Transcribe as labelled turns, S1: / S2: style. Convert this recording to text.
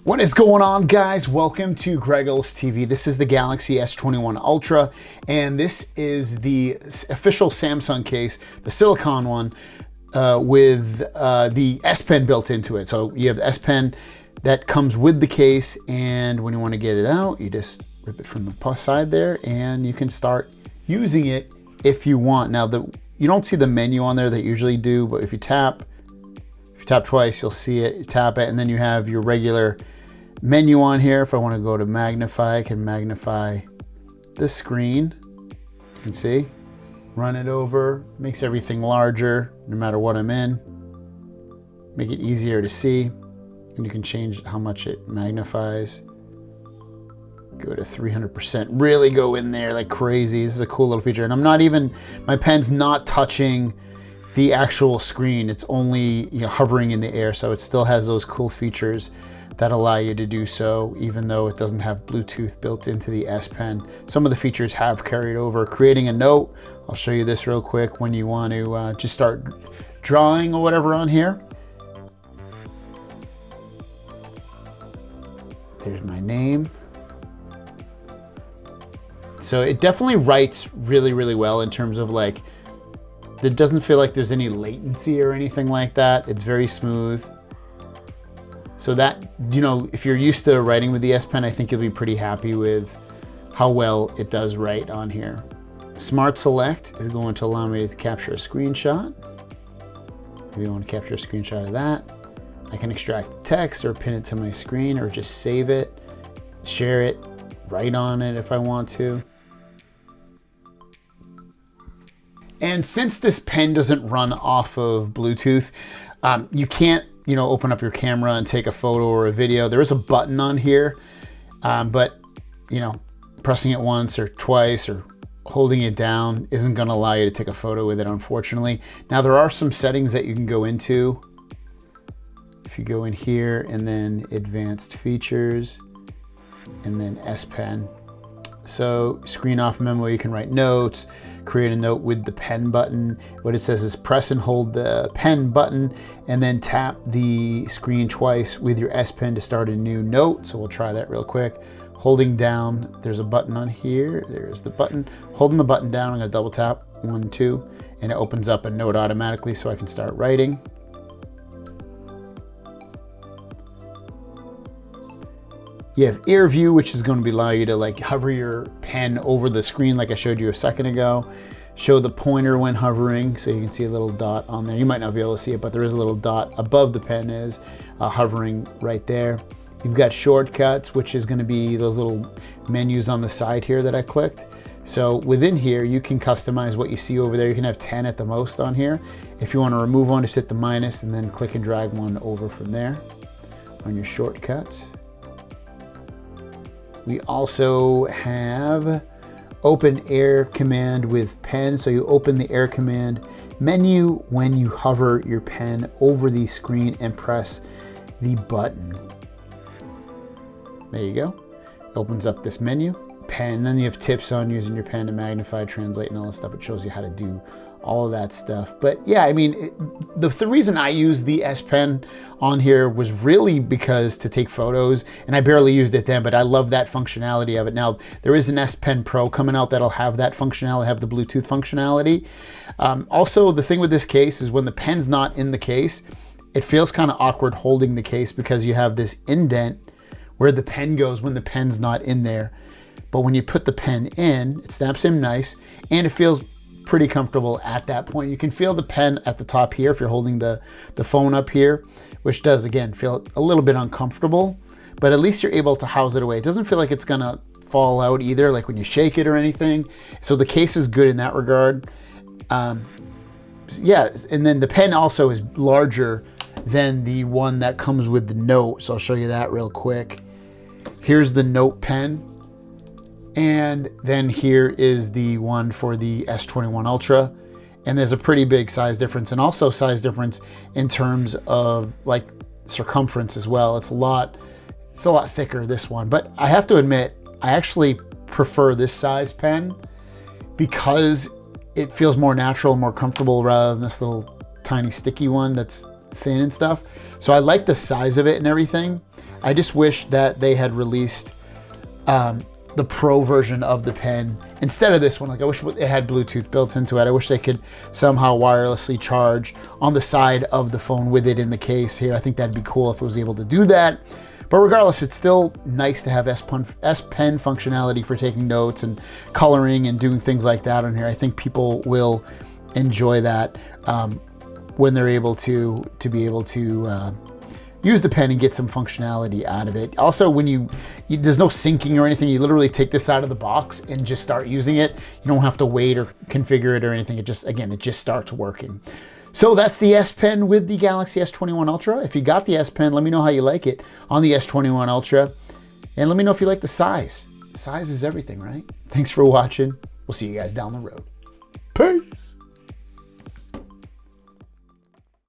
S1: What is going on, guys? Welcome to Greggles TV. This is the Galaxy S21 Ultra, and this is the official Samsung case, the Silicone one, with the S Pen built into it. So you have the S Pen that comes with the case, and when you want to get it out, you just rip it from the side there, and you can start using it if you want. Now, you don't see the menu on there that you usually do, but if you tap twice, you'll see it. You tap it, and then you have your regular menu on here. If I want to go to magnify, I can magnify this screen. You can see, run it over, makes everything larger no matter what I'm in, make it easier to see, and you can change how much it magnifies. Go to 300%, really go in there like crazy. This is a cool little feature, and my pen's not touching the actual screen. It's only hovering in the air, so it still has those cool features that allow you to do so, even though it doesn't have Bluetooth built into the S Pen. Some of the features have carried over. Creating a note, I'll show you this real quick when you want to just start drawing or whatever on here. There's my name. So it definitely writes really, really well in terms of like, it doesn't feel like there's any latency or anything like that. It's very smooth. So that, if you're used to writing with the S Pen, I think you'll be pretty happy with how well it does write on here. Smart Select is going to allow me to capture a screenshot. If you want to capture a screenshot of that, I can extract the text or pin it to my screen or just save it, share it, write on it if I want to. And since this pen doesn't run off of Bluetooth, you can't open up your camera and take a photo or a video. There is a button on here, but pressing it once or twice or holding it down isn't going to allow you to take a photo with it, unfortunately. Now, there are some settings that you can go into. If you go in here and then advanced features and then S Pen. So screen off memo, you can write notes, create a note with the pen button. What it says is press and hold the pen button and then tap the screen twice with your S Pen to start a new note. So we'll try that real quick. Holding down, there's a button on here. There's the button. Holding the button down, I'm gonna double tap, 1, 2, and it opens up a note automatically so I can start writing. You have ear view, which is going to allow you to like hover your pen over the screen like I showed you a second ago. Show the pointer when hovering, so you can see a little dot on there. You might not be able to see it, but there is a little dot above the pen is hovering right there. You've got shortcuts, which is going to be those little menus on the side here that I clicked. So within here, you can customize what you see over there. You can have 10 at the most on here. If you want to remove one, just hit the minus and then click and drag one over from there on your shortcuts. We also have open air command with pen. So you open the air command menu when you hover your pen over the screen and press the button. There you go. Opens up this menu. Pen, then you have tips on using your pen to magnify, translate, and all that stuff. It shows you how to do all of that stuff. But yeah, I mean, the reason I used the S Pen on here was really because to take photos, and I barely used it then, but I love that functionality of it. Now, there is an S Pen Pro coming out that'll have that functionality, have the Bluetooth functionality. Also, the thing with this case is when the pen's not in the case, it feels kind of awkward holding the case because you have this indent where the pen goes when the pen's not in there. But when you put the pen in, it snaps in nice, and it feels pretty comfortable at that point. You can feel the pen at the top here if you're holding the phone up here, which does, again, feel a little bit uncomfortable, but at least you're able to house it away. It doesn't feel like it's gonna fall out either, like when you shake it or anything. So the case is good in that regard. Yeah, and then the pen also is larger than the one that comes with the note. So I'll show you that real quick. Here's the note pen. And then here is the one for the S21 Ultra. And there's a pretty big size difference, and also size difference in terms of like circumference as well. It's a lot thicker, this one. But I have to admit, I actually prefer this size pen because it feels more natural, more comfortable rather than this little tiny sticky one that's thin and stuff. So I like the size of it and everything. I just wish that they had released the Pro version of the pen instead of this one. Like, I wish it had Bluetooth built into it. I wish they could somehow wirelessly charge on the side of the phone with it in the case here. I think that'd be cool if it was able to do that. But regardless, it's still nice to have S Pen functionality for taking notes and coloring and doing things like that on here. I think people will enjoy that when they're able to be able to use the pen and get some functionality out of it. Also, when there's no syncing or anything, you literally take this out of the box and just start using it. You don't have to wait or configure it or anything. It just starts working. So that's the S Pen with the Galaxy S21 Ultra. If you got the S Pen, let me know how you like it on the S21 Ultra. And let me know if you like the size. Size is everything, right? Thanks for watching. We'll see you guys down the road. Peace.